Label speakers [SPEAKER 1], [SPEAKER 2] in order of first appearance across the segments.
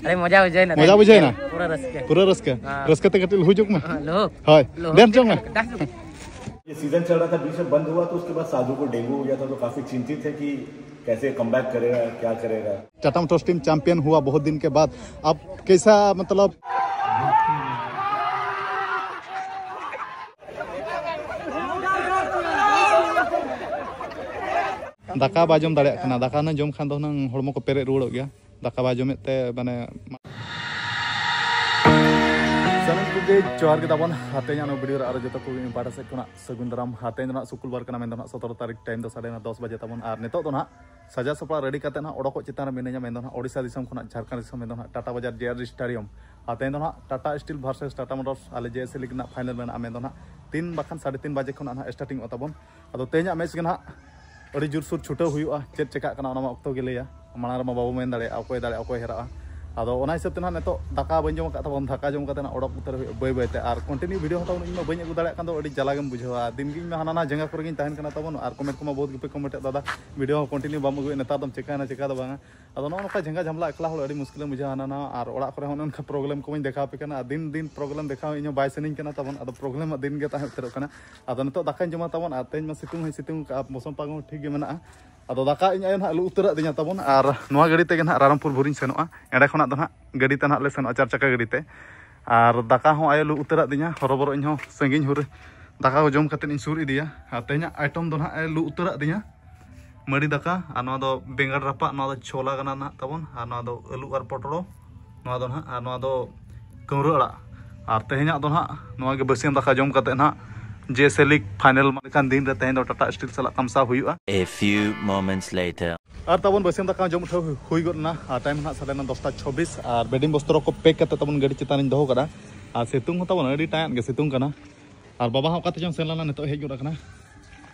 [SPEAKER 1] अरे मजा बुझाइना पूरा रस्के ते कटिल हुजुक में हाय देन जोंग में
[SPEAKER 2] ये सीजन चल रहा था, बीच में बंद हुआ तो उसके बाद साधु को डेंगू हो गया था, तो काफी चिंतित है कि कैसे कमबैक करेगा, क्या करेगा।
[SPEAKER 3] टाटा मोटर्स टीम चैंपियन हुआ बहुत दिन के बाद, अब कैसा मतलब दाका बाजम दाड़े खाना दाका ना जम खान दो ना हड़मो को पेरे रुड़ गया दाका बाजम ते माने सनम कुगे जोहार के दाबन हाते ना वीडियो आरो जतो को पाटा से कोना सगुंदराम हाते ना शुक्रवार कना मेन ना 17 तारीख टाइम दो 10:30 बजे तबन आर नेतो दो ना सजा सपड़ा रेडी करते ना ओडको चितान मेनेजा मेन ना ओडिसा दिसम खोना झारखंड दिसम मेन ना टाटा बाजार जेआर स्टेडियम हाते ना Tata steel versus Tata Motors आले जेएसए लीग ना फाइनल में मेन ना 3 बाखान 3:30 बजे खोना ना स्टार्टिंग तबन अदो तेजा मैच के ना अड़ी जुरसुर छुटा हुआ चेक चेका अक्तो के लिया माना बाबू मेन दाड़े अकोय हेरा अदो हिसाब से नेतो दाका बन जम तबन दाका जम करते ओडक उतर बै बैते और कंटिन्यू वीडियो हतावन इन बी अगू दाड़ी जलागेम बुझा दिन गी हाना जंगा को तहन तबन और कमेंट को बहुत गुपे कमेंट दादा वीडियो कंटिन्यू बम अगुए नेता दम चिकाना चिका दो बांगा अदो नौका झंगा झमला एकला हल मुश्किल बुझा हाना और ओड़ा करे उनका प्रॉब्लम को देखा पे दिन दिन प्रॉब्लम देखा इन बै सनी तबन अदो प्रॉब्लम दिन के तहन उतरना अदो नितो दाका जमा तबन और तेज में सितुंग सितुंग मौसम पागो ठीक गे मेना अदो दाका इन आयो आलू उतरा दिया तबन और नोआ गाड़ी तेगे ना रामपुर भुरिन सेनोआ एडे खना दो ना गाड़ी ते ना ले सेनोआ 4 चक्का गाड़ी ते और दाका हो आयो लू उतरा दिया हरोबरो इन हो संगिन हुर दाका को जम करते इन सुर इदिया और तेज आइटम दो ना लू उतरा दिया मड़ी दाका और नोआ दो बेंगड़ रापा नोआ दो छोला गना ना तबन और नोआ दो आलू और पटड़ो नोआ दो ना और नोआ दो कौरो अड़ा और तेज दो ना नोआ के बसियम दाका जम करते ना जेएसए लीग फाइनल मानकान दिन रे तेज टाटा स्टील सला कमसा हुआ
[SPEAKER 4] A few moments later
[SPEAKER 3] और तबन बसियम दाका जम उठा हुई गना टाइम ना साले 10:26 और बेडिंग बस्त्र को पैक करते तबन गाड़ी चितान दो करा और सितुंग हो तबन अड़ी टाइम गे सितुंग कना और बाबा हो काते जम सेलाना नेतो हेज गुडा कना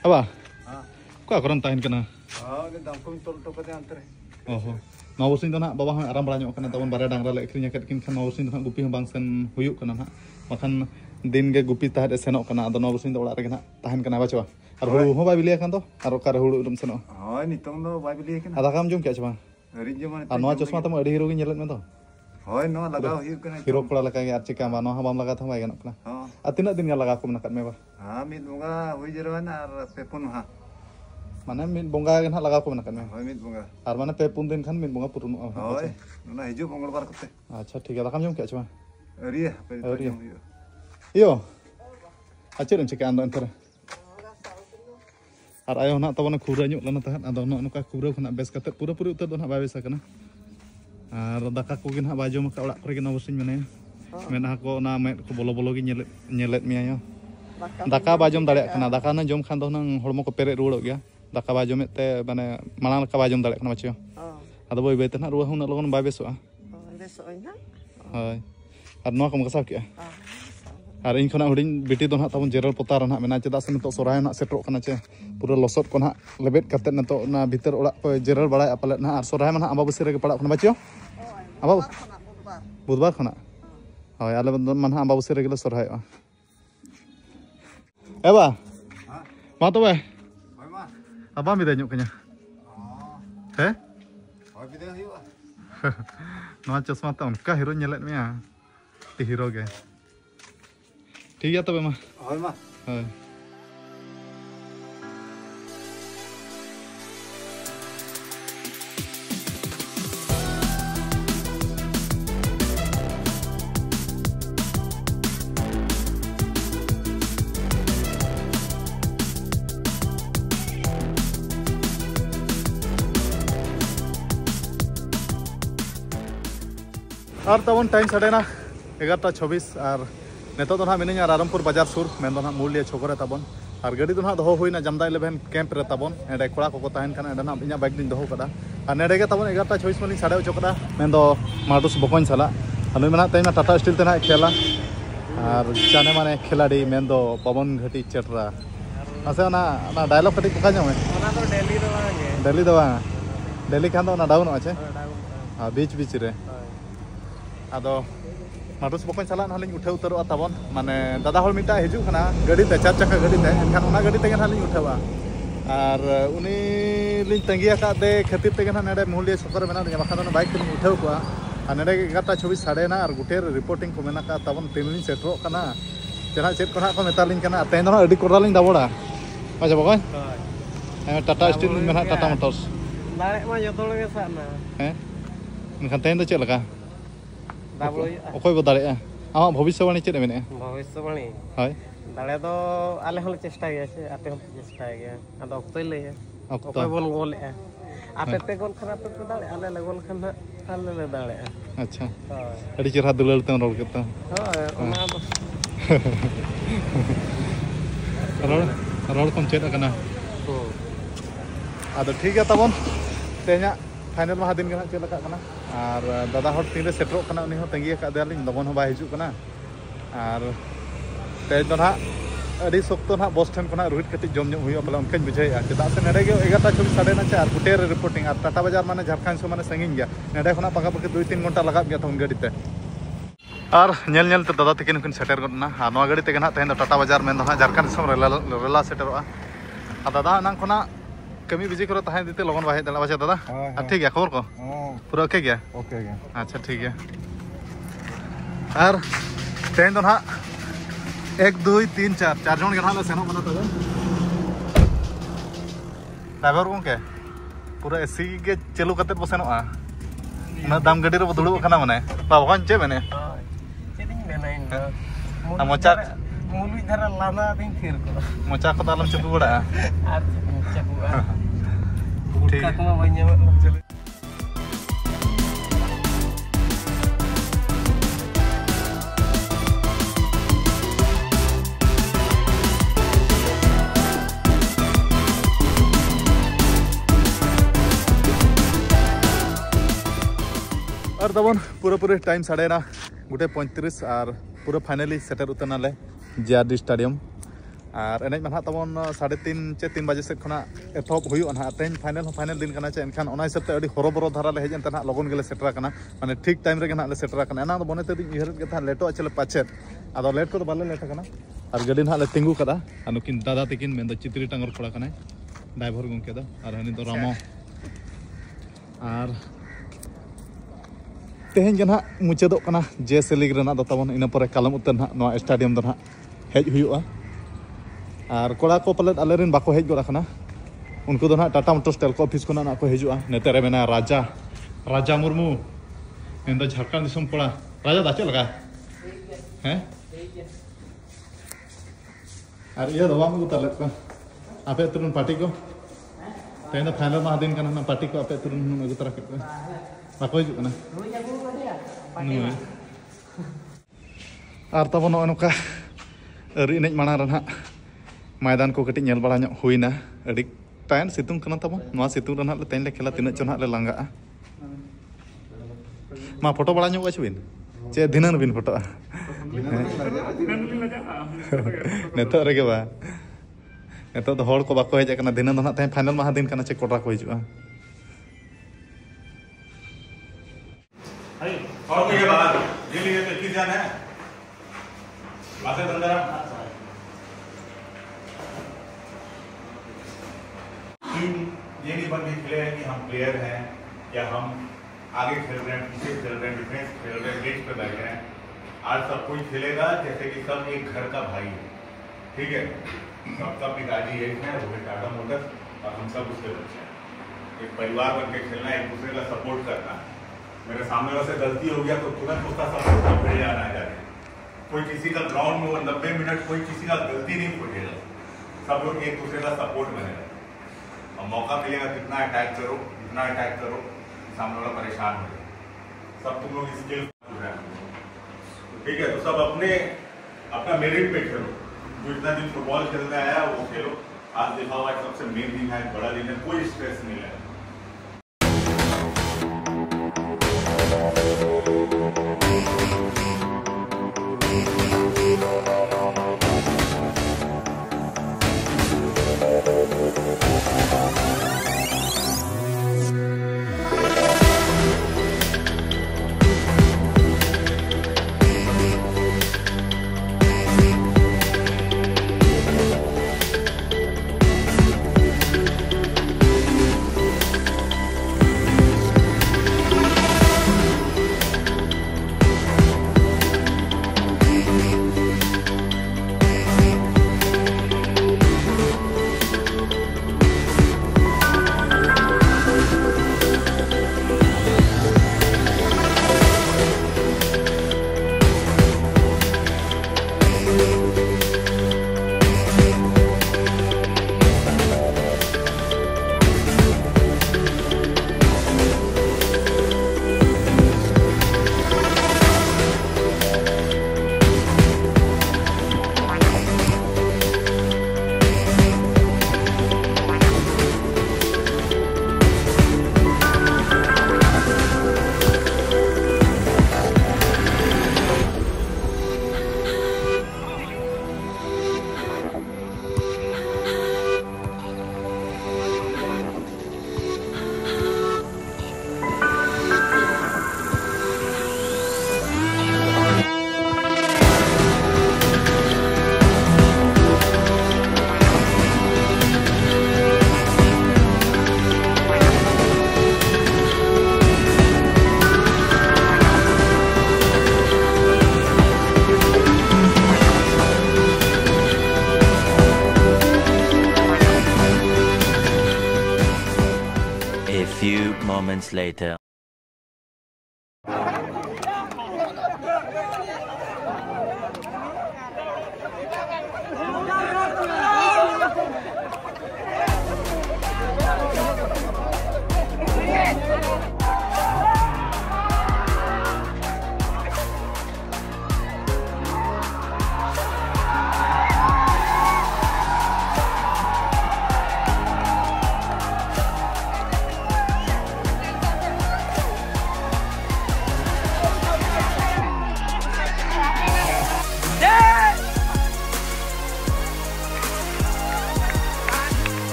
[SPEAKER 3] बाबा हां का करन ताइन कना हां दाम को तोल तो कते अंतरे ओहो नवसिन दो ना बाबा हो आराम बड़ा कना तबन बारे डांगरा ले अखरिnya कत किन खान नवसिन दो गुपी बांग सेन हुयुक कना ना बखन दिन के गुपी तहत सेनो कना अदो नवसिन दो ओड़ा रे ना तहन कना बाचवा और हुड़ू हो बाय बिलिया खान दो और का हुड़ू उदम सेनो
[SPEAKER 2] हां नितंग दो बाय बिलिया खान
[SPEAKER 3] आदा काम जम क्या छबा
[SPEAKER 2] अरि जम
[SPEAKER 3] और नोआ चश्मा तम अड़ी हीरो गे नेलत में तो
[SPEAKER 2] होय नो लगाव हुयुक कना
[SPEAKER 3] हीरो कोड़ा लगा के आर चिका मा नो हम लगा था बाय गन कना हां आ तिना दिन लगा को नकत में बा
[SPEAKER 2] हां मिद बोंगा हुई जरवाना और पेपुन हा
[SPEAKER 3] माने मिद बोंगा गन लगा को नकत में
[SPEAKER 2] होय मिद बोंगा
[SPEAKER 3] और माने पेपुन दिन खान मिद बोंगा पुरुन
[SPEAKER 2] होय ना हिजु मंगलवार कते
[SPEAKER 3] अच्छा ठीक है काम जम क्या छबा
[SPEAKER 2] अरि
[SPEAKER 3] अरि यो अच्छा चिका अंदर अंतर और आयो ना तबन खुरा ᱧᱚᱜ लना तहन अदो नोका खुरा खना बेस कते पूरा पूरी उतर दो ना बाय बेसा कना और दाका को गिन हा बाजो मका ओड़ा करे गे नवसिन मने मेना को ना मेट को बोलो बोलो गे नेलेत मिया यो दाका बाजम दाड़े कना दाका ना जम खान दो ना हड़मो को पेरे रुड़ गया दाका बाजम ते माने माना का बाजम दाड़े कना बचियो अदो बय बय तना रुवा हुना लगन बाय बेसोआ बेसोय ना हाय और नो को मकसा किया और इन खना हुडिन बेटी दो ना तबन जेरल पोतार ना मेना चदा से नतो सोराय ना सेटरो कना चे पूरा लसट को ना लेबेट करते नतो ना भीतर ओड़ा को जेरल बड़ाय अपले ना और सोराय ना अम्बाबुसी रे पड़ा खना बचियो अबा बुधवार खना होय आले मन अम्बाबुसी रे सोराय एबा मा तबे होय मा अबा मिदे ᱧᱚᱜ कन्या हे होय मिदे हुआ नोआ चश्मा त उनका हीरो नेलेत मिया ती हीरो गे ठीक है तबे मा होय मा होय और तबन टाइम साढ़े 11:26 और नेतो तो ना मिनिया रामपुर बाजार सुर मेन ना मूल्य छोकरे तबन और गाड़ी तो ना दो हुई ना जमदा 11 कैंप रे तबन एडे कोड़ा को तहन खाना एडे ना इना बाइक दिन दो कदा और नेडे के तबन 11:26 मनी साढ़े चोकड़ा मेन दो माडुस बकोन साला हनु मना तेना टाटा स्टील तेना खेला और जाने माने खिलाड़ी मेन दो पवन घटी चटरा असे ना डायलॉग कटी का जमे ओना तो डेली दो डेली खान दो ना डाउन आछे हां बीच बीच रे आदो माडुस बकोन साला ना लिंग उठे उतरो तबन माने दादा हल मिटा हिजु खाना गाड़ी ते 4 चक्का गाड़ी ते एनखान ओना गाड़ी तेगे ना लिंग उठावा और उनी लिंग तंगिया का दे खातिर तेगे ना नेडे मूल्य छोकर मेना दिया बाखान बाइक ते उठाव को नेड़े 11:26 साढ़ेना और गुटे रिपोर्टिंग को मेना का तबन तीन सेटरों कना चना चेक को को मेतालिन कना तेन दो अडी कोरालिन दाबोड़ा अच्छा बगन टाटा स्टील मेना टाटा मोटर्स
[SPEAKER 5] दाड़े मा जतो लगे साना
[SPEAKER 3] एनखान तेन दो चेक लगा
[SPEAKER 5] दाबलो
[SPEAKER 3] अखय बो दाड़े आमा भविष्यवाणी चेक मेने
[SPEAKER 5] भविष्यवाणी
[SPEAKER 3] हाय
[SPEAKER 5] दाड़े दो आले होले चेष्टा गया छे आते हम चेष्टा गया आदो अक्तय लय
[SPEAKER 3] अक्तो
[SPEAKER 5] अक्तय बोल गोले आपे पे गोल खराब पे दाड़े आले ले गोल खन आले ले दाड़े
[SPEAKER 3] अच्छा
[SPEAKER 5] हाय
[SPEAKER 3] अडी चेहरा दुलाल तेन रोल केता
[SPEAKER 5] हाय ओना दो
[SPEAKER 3] रोल कम चेक कना आदो ठीक है तबन तेना फाइनल महा दिन गना चेक लगा कना और दादा हर तीन सेटरो कना उनी हो तंगी का देलिन दबन हो बाय हिजु कना और तेज दो ना अड़ी सख्तो ना बस ठन को रुहित कटी जम हुई पले उनका बुझे चेदा से नेड़े 11:26 साढ़े ना और गुटे रिपोर्टिंग और टाटा बाजार माने झारखंड से माने संगिन गया नेड़े खुना पाका पाकी 2-3 घंटा लगा गया था उन गाड़ी ते और नेल नेल ते दादा तकिन कुन सेटर गना आ नवा गाड़ी ते गना तेन टाटा बाजार में दो झारखंड से रेला सेटरोआ आ दादा नां खुना कमी बिजी करो तहां दिते लगन बाहे दला बाचा दादा ठीक है खबर को पूरा ओके गया अच्छा ठीक है और तेन दो ना 1 2 3 4 जन गना सेनो बना तब ड्राइवर को पूरा एसी के चालू करते बो सेनो ना दाम गाड़ी रे दुड़ुब कना माने बाबा चे माने
[SPEAKER 5] चेदिन बेनाइन
[SPEAKER 3] मोचा
[SPEAKER 5] मुलुई धरा लाना दिन फिर को
[SPEAKER 3] मोचा को दालम चपू बड़ा
[SPEAKER 5] आर चबुआ
[SPEAKER 3] ठीक
[SPEAKER 5] का को बन्या चले
[SPEAKER 3] और तबन पूरे टाइम साढ़े ना गुटे 35 और पूरा फाइनली सेटर उतना ले JRD स्टेडियम और एने माना तबन 3:30 चे 3 बजे से खना एथॉप हुई ना तेन फाइनल दिन कना चे एनखान ओना हिसाब ते अडी हरोबरो धारा ले हेजन तना लगन गेले सेटरा कना माने ठीक टाइम रे गना ले सेटरा कना एना बने ते दिन इहरत के था लेटो चले पाछे आदो लेट को बाले लेट कना और गाड़ी ना ले तिंगु कदा अनुकिन दादा तकिन में दो चित्री टांगर पड़ा कना ड्राइवर गंके दा और हनी तो रामो और तेहन के ना मुचादो कना जेसे लीग रेना दो तबन इन पर कलम उतर ना नो स्टेडियम दो ना हेज हुआ और कोड़ा को पले आलेरिन बाको हेज गोड़ा कना उनको दो ना टाटा मोटर्स टेलको ऑफिस को ना को हेजुआ नेतेरे मेना राजा मुर्मू इन दो झारखंड दिसम कोड़ा राजा दा चल लगा हैं और ये दवा में उतर लेत को आपे तुरन पार्टी को तेन फाइनल मा दिन कना ना पार्टी को आपे तुरन उतर के बाको हेजु कना और तब नौका अरी एने माना रहा मैदान को कटी नेल बड़ा हुईना अड़ी टाइन सितुंग कना तब नवा सितुंग रहा ले तेन ले खेला तीन चो ना ले लांगा मा फोटो बड़ा बिन चे दिनन बिन फोटो नेतो रे के बा नेतो तो हड़ को बाको हेज कना दिनन ना तेन फाइनल मा दिन कना चे कोटरा को हिजुआ
[SPEAKER 2] और ये बात ये लिए तो किस जान है बातें अंदर टीम ये नहीं बन के खेले हैं कि हम प्लेयर हैं या हम आगे खेल रहे हैं पीछे खेल रहे हैं डिफेंस खेल रहे हैं बेंच पे बैठे हैं आज सब कोई खेलेगा जैसे कि सब एक घर का भाई है ठीक है सबका पिताजी एक है वो टाटा मोटर्स और हम सब उसके बच्चे हैं एक परिवार बन के खेलना एक दूसरे का सपोर्ट करना मेरे सामने वैसे गलती हो गया तो तुरंत उसका सपोर्ट फिर जाना जाए कोई किसी का ग्राउंड में 90 मिनट कोई किसी का गलती नहीं पूछेगा सब लोग एक दूसरे का सपोर्ट बनेगा और मौका मिलेगा कितना अटैक करो सामने वाला परेशान हो जाए सब तुम लोग स्किल ठीक है तो सब अपना मेरिट पे खेलो जो इतना दिन फुटबॉल खेलने आया वो खेलो आज देखा हुआ सबसे मेन दिन है बड़ा दिन है कोई स्ट्रेस नहीं है
[SPEAKER 4] moments later.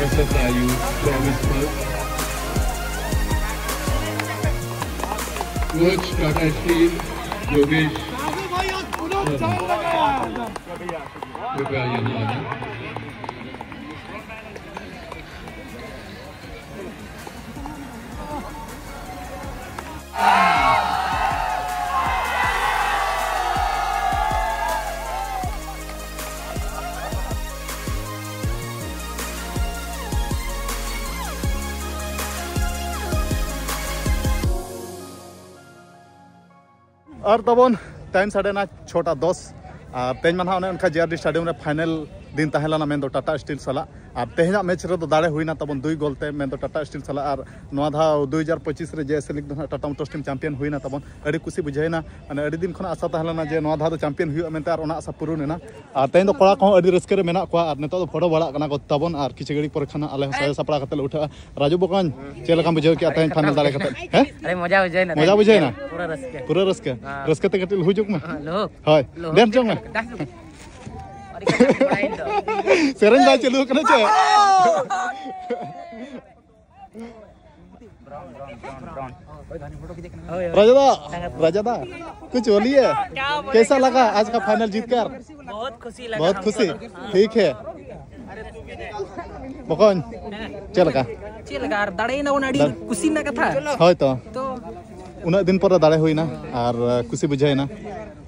[SPEAKER 6] SSIU Primary School. Coach Tata Steel, Yogesh. Prepare your honor.
[SPEAKER 3] और तबन टाइम साढ़े ना 6:10 तेज माना उनका JRD स्टेडियम रे फाइनल दिन तहलाना मेन टाटा स्टील साला और तेहना मैच रे दाड़े हुईना तबन 2 गोल ते मेन टाटा स्टील साला और नवा धा 2025 रे JS league Tata Motors team champion हुईना तबन अड़ी खुशी बुझाइना माने अड़ी दिन खना आशा तहलाना जे नवा धा दो चैंपियन हुई मेनते और आशा पूरणना और तेन दो कड़ा को अड़ी रस्के रे मेना को और नेतो फोटो बड़ा कना को तबन और किछ गड़ी पर खाना आले साया सपड़ा कते उठा राजू बकन चेलका बुझाव कि तेन फाइनल दाड़े कते हैं
[SPEAKER 5] अरे मजा बुझाइना
[SPEAKER 3] पूरा रस्के रस्के ते कटिल हुजुक में हाय देन जंग में सेरेन दा चलू कने छे राजा कुछ बोलिए कैसा लगा आज का फाइनल जीतकर?
[SPEAKER 5] बहुत खुशी लगा,
[SPEAKER 3] बहुत खुशी। ठीक है बकन चलका
[SPEAKER 5] दाड़े ना उनाडी खुशी ना कथा
[SPEAKER 3] होय तो उना दिन पर दाड़े होइना और खुशी बुझाइना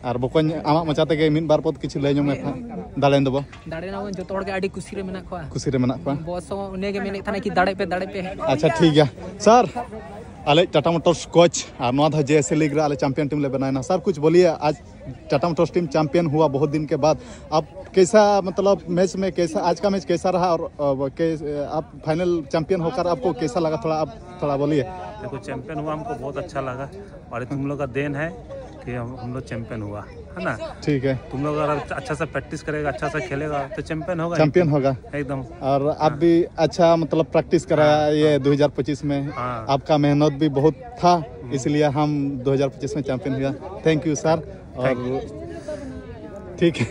[SPEAKER 3] और बकन आमा मचाते के मिन बार पद किछ ले जमे था दाड़े दबो
[SPEAKER 5] दाड़े ना जो तोड़ के आडी खुशी रे मेना खोआ
[SPEAKER 3] बॉस
[SPEAKER 5] उन्हें के मेने थाने की दाड़े पे
[SPEAKER 3] अच्छा ठीक है सर आले टाटा मोटर्स कोच और नवा था JS लीग रे आले चैंपियन टीम ले बनाना सर कुछ बोलिए आज टाटा मोटर्स टीम चैंपियन हुआ बहुत दिन के बाद आप कैसा मतलब मैच में कैसा आज का मैच कैसा रहा और आप फाइनल चैंपियन होकर आपको कैसा लगा आप थोड़ा बोलिए।
[SPEAKER 7] देखो चैंपियन हुआ हमको बहुत अच्छा लगा और तुम लोग का देन है कि हम लोग चैंपियन हुआ है ना। ठीक है तुम लोग अगर अच्छा से प्रैक्टिस करेगा अच्छा से खेलेगा तो चैंपियन होगा एकदम। और
[SPEAKER 3] आप भी अच्छा मतलब प्रैक्टिस कराया ये 2025 में आपका मेहनत भी बहुत था इसलिए हम 2025 में चैंपियन हुआ। थैंक यू सर और ठीक है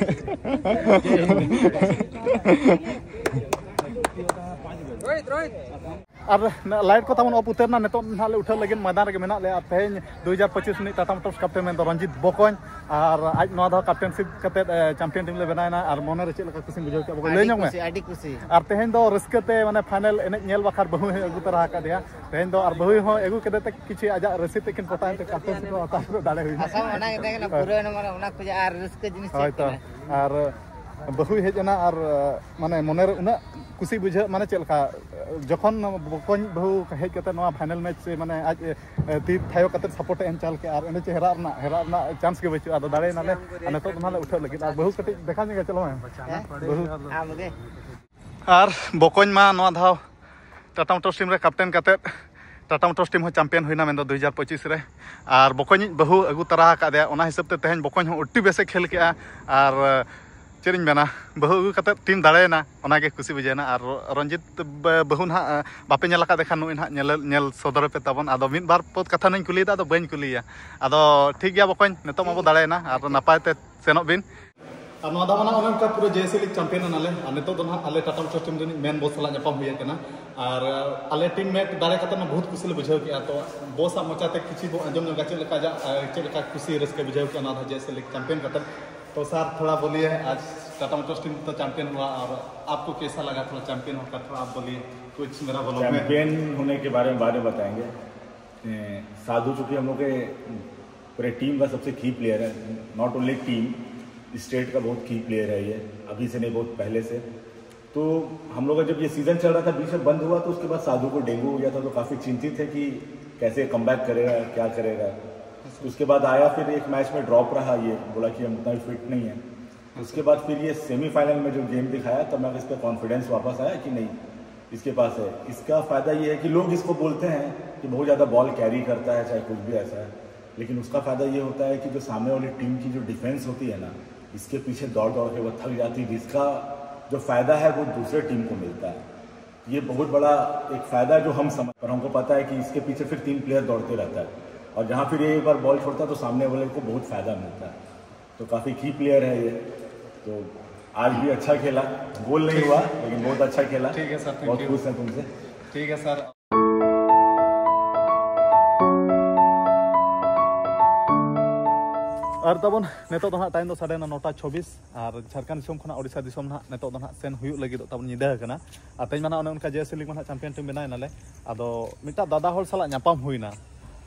[SPEAKER 3] और लाइट को तमन उतरना नितो नाले उठा लगिन मैदान रे मेना ले तेज 2025 नि टाटा मोटर्स कैप्टन में रंजित बकन और आज नवा धा कैप्टनशिप कते चैंपियन टीम ले बनायना और मोने रे चेलका खुशी बुझाव के बकन ले न्यों में आडी खुशी और तेज दो रस्कते माने फाइनल एने नेल बखार बहु अगु तरह का दिया तेज दो और बहु हो अगु कदे तक किछि आजा रसीद तकिन पता ते कैप्टनशिप को आता दाड़े हुई आसा ओना देना पूरा नंबर ओना को और रस्क जिनिस और बहु हेजना और माने मोने रे उना खुशी बुझा माने चलका जखन बकन बहु हेज कते नवा फाइनल मैच से माने आज ती थायो कते सपोर्ट एम चाल के और एने चे हेरा ना चांस के बचु आदो दाड़े नाले अने तो नाले उठा लगी और बहु कटे देखा नहीं चलो बहु और बकन मा नवा धाव टाटा मोटर्स टीम रे कैप्टन कते टाटा मोटर्स टीम हो चैंपियन हुईना मेन 2025 रे और बकन बहु अगु तरह का दे ओना हिसाब ते तेहन बकन हो उट्टी बेसे खेल के और चेरिंग बना बहु अगु कते टीम दाड़ेना ओनागे खुशी बुझेना और रंजित बहु ना बापे नेल का देखा नुई ना नेल सदर पे तबन आदो मिद बार पद कथा नहीं कुलीदा आदो बइन कुलिया आदो ठीक गया बकन नितो माबो दाड़ेना और नापाय ते सेनो बिन और नवा दावना उनका पूरा JS लीग चैंपियन नाले और नितो दो ना आले टाटा मोटर्स टीम दिन मेन बॉस सला जपम हुई केना और आले टीम में दाड़े कते ना बहुत खुशी बुझाव के तो बॉस मचाते किछि बो अंजम न गाचे लेका जा चे लेका खुशी रस्के बुझाव के ना JS लीग चैंपियन कते तो सर थोड़ा बोलिए आज टाटा मोटर्स टीम तो चैंपियन हुआ और आपको कैसा लगा थोड़ा चैंपियन होकर थोड़ा आप बोलिए कुछ मेरा बोलो
[SPEAKER 2] चैंपियन होने के बारे में बताएंगे। साधु चूंकि हम लोग के पूरे टीम का सबसे की प्लेयर है नॉट ओनली टीम
[SPEAKER 8] स्टेट का बहुत की प्लेयर है ये, अभी से नहीं बहुत पहले से। तो हम लोग का जब ये सीज़न चल रहा था बीच में बंद हुआ तो उसके बाद साधु को डेंगू हो गया था, तो काफ़ी चिंतित थे कि कैसे कमबैक करेगा, क्या करेगा। तो उसके बाद आया, फिर एक मैच में ड्रॉप रहा, ये बोला कि हम उतना फिट नहीं है। उसके बाद फिर ये सेमीफाइनल में जो गेम दिखाया तब मैं इस पर कॉन्फिडेंस वापस आया कि नहीं इसके पास है। इसका फ़ायदा ये है कि लोग इसको बोलते हैं कि बहुत ज़्यादा बॉल कैरी करता है, चाहे कुछ भी ऐसा है, लेकिन उसका फ़ायदा ये होता है कि जो सामने वाली टीम की जो डिफेंस होती है ना, इसके पीछे दौड़ दौड़ के वो थक जाती है, इसका जो फ़ायदा है वो दूसरे टीम को मिलता है। ये बहुत बड़ा एक फ़ायदा है जो हम समझ, पर हमको पता है कि इसके पीछे फिर 3 प्लेयर दौड़ते रहता है, और जहाँ फिर ये एक बार बॉल छोड़ता है तो सामने वाले को बहुत फ़ायदा मिलता है। तो काफ़ी की प्लेयर है ये। तो आज भी अच्छा खेला, गोल नहीं हुआ लेकिन बहुत अच्छा खेला।
[SPEAKER 3] ठीक है सर,
[SPEAKER 8] बहुत खुश हैं तुमसे।
[SPEAKER 3] ठीक है सर। और तबन नेतो तो टाइम तो 9:26 और झारखंड दिसम खना ओडिशा दिसम ना नेतो तो सेन हुयुग लगी तबन निदा कना। तेज माना उनका जेएसएल लीग में चैंपियन टीम बनाए नाले आदो मिटा दादा होल साला नापाम हुईना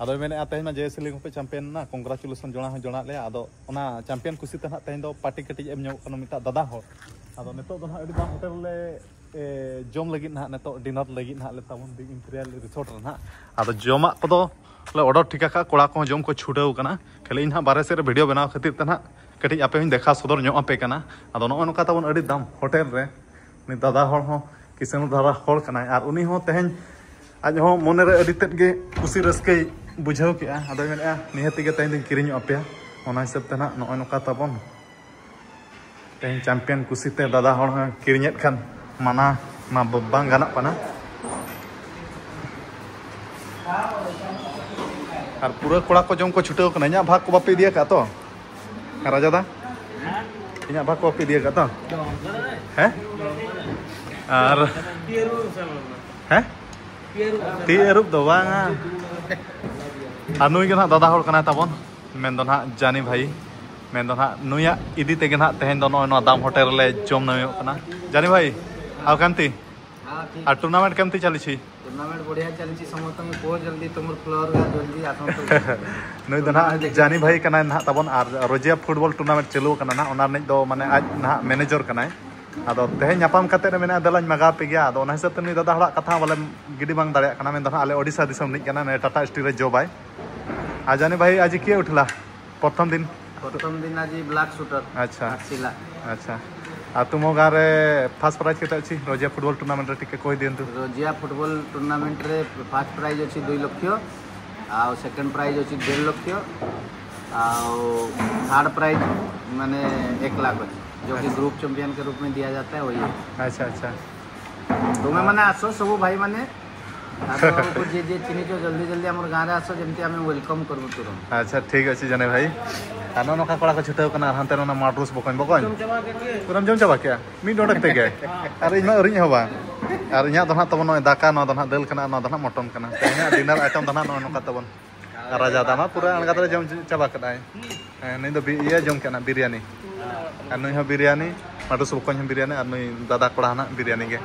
[SPEAKER 3] आदो मेने तेज में जेएसएल लीग पे चैंपियन ना कंग्रेचुलेशन जोड़ा ले आदो ओना चैंपियन खुशी ते तेज दो पार्टी कटी एम ᱧᱚᱜ कनो मिटा दादा होल आदो नेतो तो अडी दाम होटल ले जोम लगी ना नेतो डिनर लगी ना ले तबन बिग इंपीरियल रिसोर्ट रे ना आदो जोमा कोदो ले ऑर्डर ठिका का कोड़ा को जोम को छुटाव कना खाली इन बारे से वीडियो बनाव खातिर ते ना कटी आपे हूँ देखा सदर ᱧᱚᱜ आपे कना आदो नो नोका तबन अडी दाम होटल रे नि दादा होल हो किसान धारा होल कना और उनी हो तेहन आज हो मोने रे अडी तेद गे खुशी रस्के बुझाव के आदो मेने निहति गे तेहन दिन किरिñ आपे ओना हिसाब ते ना नो नोका तबन तेहन चैंपियन खुशी ते दादा होल किरिñet खान माना मा बांग गाना पाना और पूरा कोड़ा को जम को छुटाव कना इना भाग को बापे दिया का तो राजा दा इना भाग को बापे दिया का तो हैं और हैं ती एरुप दो बांगा अनुई के ना दादा होल कना तबन मेन दो ना जानी भाई मेन दो ना नुया इदी तेगे ना तेहन दो नो दाम होटल ले जम नयो कना जानी भाई आव कांती और टूर्नामेंट केमती चली छी
[SPEAKER 5] टूर्नामेंट बढ़िया चली छी समस्त में बहुत जल्दी तुमर फ्लोर का जल्दी आसम तो
[SPEAKER 3] नई दो ना जानी भाई कना ना तबन और रोजिया फुटबॉल टूर्नामेंट चलू कना ना ओना नै दो माने आज ना मैनेजर कनाय आदो तेहन ᱧᱟᱯᱟᱢ ᱠᱟᱛᱮ ᱨᱮ ᱢᱮᱱᱟ ᱫᱟᱞᱟᱧ ᱢᱟᱜᱟ ᱯᱮ ᱜᱮᱭᱟ ᱟᱫᱚ ᱚᱱᱟ ᱦᱤᱥᱟᱹᱵ ᱛᱮ ᱱᱩᱭ ᱫᱟᱫᱟ ᱦᱚᱲᱟᱜ ᱠᱟᱛᱷᱟ ᱵᱚᱞᱮ ᱜᱤᱰᱤ ᱵᱟᱝ ᱫᱟᱲᱮᱭᱟᱜ ᱠᱟᱱᱟ ᱢᱮᱱᱫᱚ ᱟᱞᱮ ᱳᱰᱤᱥᱟ ᱫᱤᱥᱚᱢ ᱨᱤᱱᱤᱡ ᱠᱟᱱᱟ ᱱᱮ ᱴᱟटा स्टील रे जॉबाय आ जानी भाई आज किए उठला प्रथम दिन
[SPEAKER 5] आज ब्लैक शूटर
[SPEAKER 3] अच्छा
[SPEAKER 5] सिला
[SPEAKER 3] अच्छा आ तुम गारे फर्स्ट प्राइज केते अछि रोजिया फुटबॉल टूर्नामेंट रे टिके कोइ दिन तू
[SPEAKER 5] रोजिया फुटबॉल टूर्नामेंट रे फर्स्ट प्राइज अछि 2 लाख आ सेकंड प्राइज अछि 1.5 लाख आ थर्ड प्राइज माने 1 लाख अछि जो कि ग्रुप चैंपियन के रूप में दिया जाता है वही।
[SPEAKER 3] अच्छा अच्छा
[SPEAKER 5] तुम्हें माने आसो सब भाई माने आतो जे जे चिनी जो जल्दी जल्दी हमर गां रे आसो जेमती हमें वेलकम करबो तुरंत।
[SPEAKER 3] अच्छा ठीक अछि जाने भाई आनो नका कोड़ा को छुटाव कना हानते नो माड्रुस बकन पुरम जम चाबा क्या मी डोडक ते गे अरे इमा अरिñ होबा और इኛ दो ना तबन नो दाका नो दो ना दल कना नो दो ना मटन कना इኛ डिनर आइटम दो ना नो नका तबन राजा दामा पूरा अनगा जम चाबा कदाय नै दो ये जम कना बिरयानी नुई हो बिरयानी माडुस बकन हो बिरयानी और नुई दादा कोड़ा ना बिरयानी गे।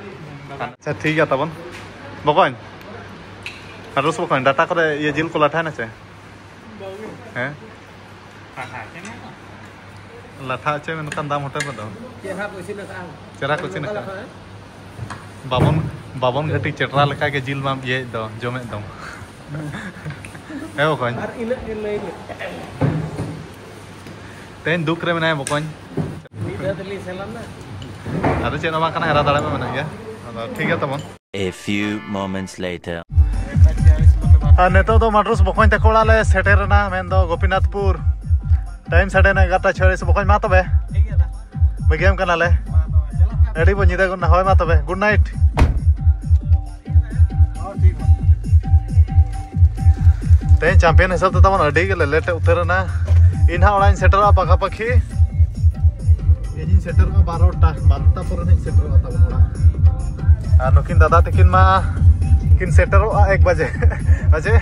[SPEAKER 3] अच्छा ठीक है तबन बकन माडुस बकन डाटा करे ये जिल को लाठा ना छे हैं लाठा छे में नकान दाम होटल दो चेरा कुछ ना बाबन बाबन घटी चटरा लेका के जिल मा ये दो जमे दो ए बकन तेन दुख रे मनाय बकन अरे चेन मा कना हेरा दाड़े में मना गया ठीक है तबन।
[SPEAKER 4] A few moments later.
[SPEAKER 3] नेतो तो माड्रुस बकन ते कोड़ा ले सेटेरना मेन दो गोपीनाथपुर टाइम 11:46 बकन मा तबे ठीक है ना बगेम कना ले एडी बो निदा गुना होय मा तबे गुड नाइट ते चैंपियन हिसाब ते तमन अडी गेले लेट उतरना इनहा ओळाइन सेटर पाखा पाखी एजिन सेटर मा 12टा पर ने सेटर तमन ओळा आ नुकिन दादा तकिन मा किन सेटर 1 बजे बजे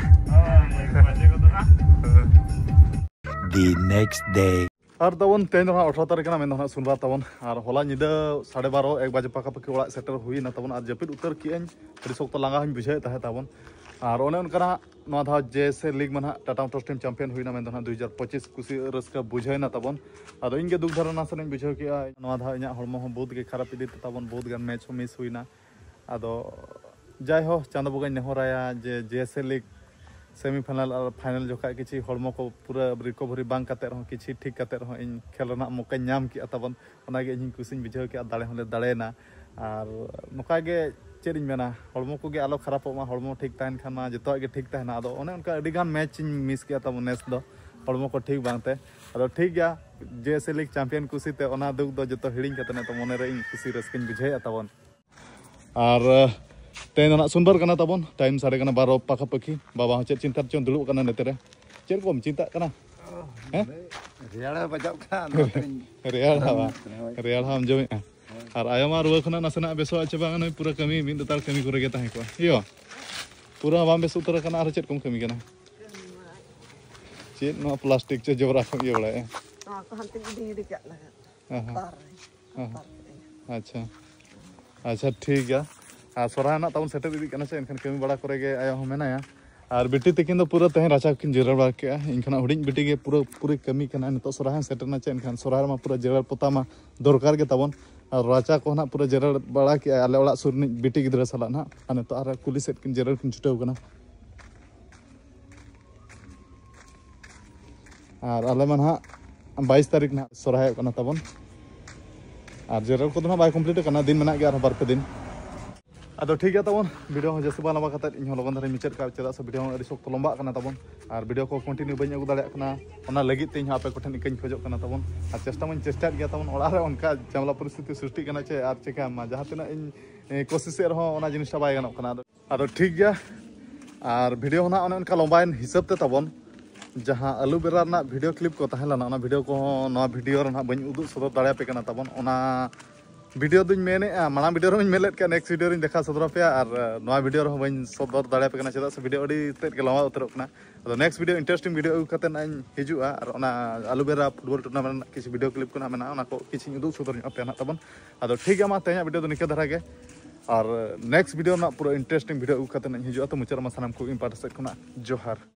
[SPEAKER 4] The next day.
[SPEAKER 3] और तबन तेन 18 तारीख ना मेन सुनबा तबन और होला निदा 12:30 1 बजे पाका पाखी ओळा सेटर हुई ना तबन और जपिद उतर की अन थोड़ी सोक तो लांगा हन बुझे तहे तबन और ओने उनका नवा धाव जैसे लीग में टाटा मोटर्स टीम चैंपियन हुई मेन 2025 कुछ रस्का बुझेना तबन अद इनके दुख धरना से बुझे कि नवा धाव इन हड़मो बहुत के खराब इदी तबन बहुत गान मैच हो मिस हुईना अद जाय हो चांद बगा नेहराया जे जैसे लीग सेमीफाइनल और फाइनल जोखा किसी हड़मो को पूरा रिकवरी बांग करते रहो किसी ठीक करते रहो इन खेल रना मौका नाम किया तबन ओनागे इन कुछ बुझे कि दाड़े होले दाड़ेना और नोकागे चेरिंग मेना हड़मो को गे आलो खराब हड़मो ठीक तहन खान मा जतो गे ठीक तहना अदो ओने उनका अडिगान मैच मिस किया तब नेस दो हड़मो को ठीक बांगते अदो ठीक गया जैसे लीग चैंपियन कुसीते ओना दुख दो जतो हिड़िंग कतने तो मने रे इन कुसी रस्किन बुझे तबन और तेना सुनबर कना तबन टाइम 12:30 पाखा पखी बाबा चे चिंता चोन दुलुब कना नेतरे चेर कोम चिंता कना हैं
[SPEAKER 5] रेड़ा बजाव का
[SPEAKER 3] रेड़ा हम जो और आयमा रुआ खना नसना बेसो चबा न पूरा कमी मिद तार कमी करे गे ताहे को यो पूरा बाम बेस उतर कना आर चेत कोम कमी कना चेत नो प्लास्टिक चे जोरा को ये बड़ा
[SPEAKER 9] हाँ को हंते दी क्या लगा
[SPEAKER 3] अच्छा अच्छा ठीक है आ सोरा ना तब सेटर इदी कना से इनखान कमी बड़ा करे गे आया हम मेनाया और बेटी तकिन पूरा तहे राचा किन जेरल बड़ा के इनखाना हुडिंग बेटी के पूरे कमी कना नितो सोरा सेटर ना चे इनखान सोरा मा पूरा जेरल पोता मा दरकार के तबन और राचा को ना पूरा जेरल बड़ा के आले ओड़ा सुर बेटी गिद्रा सला ना अने तो आर कुली सेट किन जेरल किन छुटाव कना और आले मन हा 22 तारीख ना सोराय कना तबन और जेरल को तो ना बाय कंप्लीट कना दिन मना गया बार पे दिन अदो ठीक है तबन वीडियो हो जैसे लंबा कता इन लगन धारे मिचर का चेदा से वीडियो अड़ी सख्त लंबा कना तबन और वीडियो को कंटिन्यू बन अगु दाड़े कना ओना लगित ते आपे कोठन इकन खोजो कना तबन और चेष्टा मन चेष्टा गया तबन ओड़ा रे उनका जमला परिस्थिति सृष्टि कना चे और चेका मा जहां तना इन कोशिश रहो ओना जिनिसटा बाय गनो कना अदो ठीक गया और वीडियो होना ओने उनका लंबाइन हिसाब ते तबन जहां आलू बेरा ना वीडियो क्लिप को तहलना ओना वीडियो को ना वीडियो रे ना बन उदु सदर दाड़े पे कना तबन ओना वीडियो दुñ मेने माना वीडियो रे मेलेट के नेक्स्ट वीडियो रे देखा सदर पे और नवा वीडियो रे बन सदर दाड़े पे कना चेदा से वीडियो अडी तेत के लंबा उतरक कना तो नेक्स्ट वीडियो इंटरेस्टिंग वीडियो कते ना हिजुआ और ओना आलू बेरा फुटबॉल टूर्नामेंट किसी वीडियो क्लिप को ना मेना ओना को किसी उदु सदर पे ना तबन अदो ठीक है मा तेया वीडियो तो निके धरा के और नेक्स्ट वीडियो ना पूरा इंटरेस्टिंग वीडियो कते ना हिजुआ तो मुचर मा सनाम को इम्पार्ट से कना जोहार।